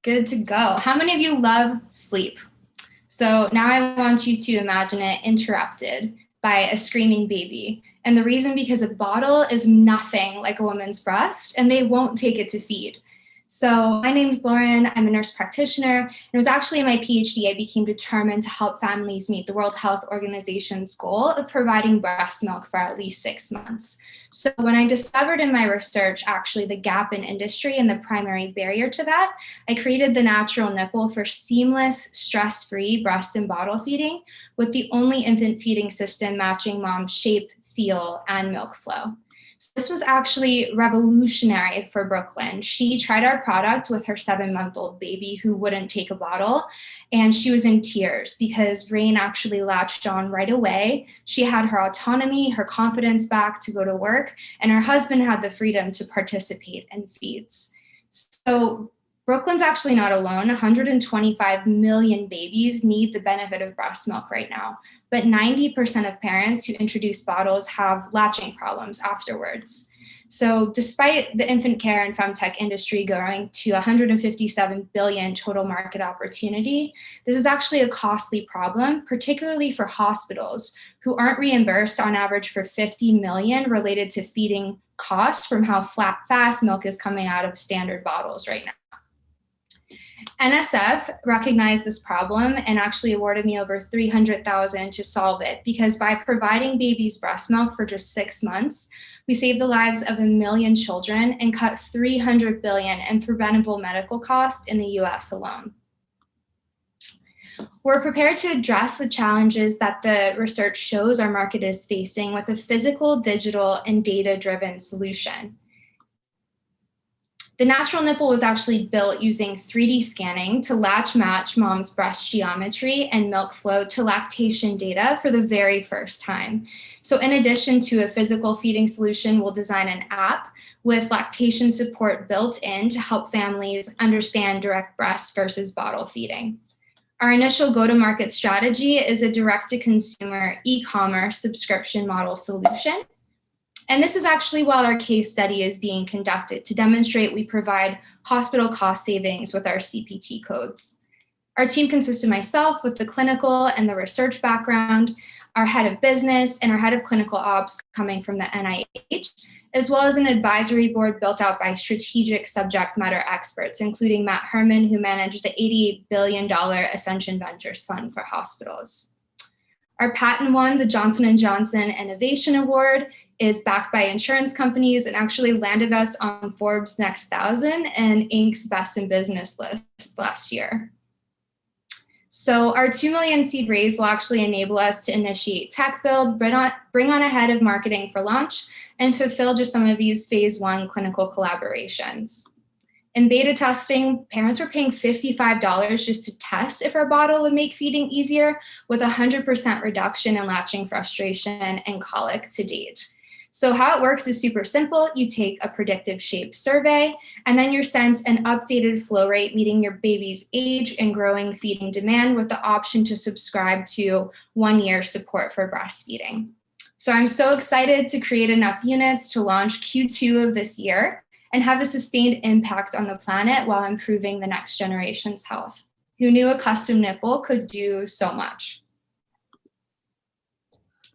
Good to go. How many of you love sleep? So now I want you to imagine it interrupted by a screaming baby. And the reason because a bottle is nothing like a woman's breast and they won't take it to feed. So my name's Lauren, I'm a nurse practitioner, and it was actually in my PhD I became determined to help families meet the World Health Organization's goal of providing breast milk for at least 6 months. So when I discovered in my research actually the gap in industry and the primary barrier to that, I created the natural nipple for seamless, stress-free breast and bottle feeding with the only infant feeding system matching mom's shape, feel, and milk flow. So this was actually revolutionary for Brooklyn. She tried our product with her 7-month-old baby who wouldn't take a bottle, and she was in tears because Rain actually latched on right away. She had her autonomy, her confidence back to go to work, and her husband had the freedom to participate in feeds. So Brooklyn's actually not alone. 125 million babies need the benefit of breast milk right now, but 90% of parents who introduce bottles have latching problems afterwards. So despite the infant care and femtech industry growing to 157 billion total market opportunity, this is actually a costly problem, particularly for hospitals who aren't reimbursed on average for 50 million related to feeding costs from how fast milk is coming out of standard bottles right now. NSF recognized this problem and actually awarded me over $300,000 to solve it because by providing babies breast milk for just 6 months, we saved the lives of 1 million children and cut $300 billion in preventable medical costs in the US alone. We're prepared to address the challenges that the research shows our market is facing with a physical, digital, and data-driven solution. The natural nipple was actually built using 3D scanning to match mom's breast geometry and milk flow to lactation data for the very first time. So in addition to a physical feeding solution, we'll design an app with lactation support built in to help families understand direct breast versus bottle feeding. Our initial go-to-market strategy is a direct-to-consumer e-commerce subscription model solution. And this is actually while our case study is being conducted to demonstrate we provide hospital cost savings with our CPT codes. Our team consists of myself with the clinical and the research background, our head of business, and our head of clinical ops coming from the NIH, as well as an advisory board built out by strategic subject matter experts, including Matt Herman, who managed the $88 billion Ascension Ventures Fund for hospitals. Our patent won the Johnson & Johnson Innovation Award, is backed by insurance companies, and actually landed us on Forbes' Next 1,000 and Inc.'s Best in Business list last year. So our 2 million seed raise will actually enable us to initiate tech build, bring on a head of marketing for launch, and fulfill just some of these phase 1 clinical collaborations. In beta testing, parents were paying $55 just to test if our bottle would make feeding easier, with 100% reduction in latching frustration and colic to date. So how it works is super simple. You take a predictive shape survey, and then you're sent an updated flow rate meeting your baby's age and growing feeding demand with the option to subscribe to 1 year support for breastfeeding. So I'm so excited to create enough units to launch Q2 of this year and have a sustained impact on the planet while improving the next generation's health. Who knew a custom nipple could do so much?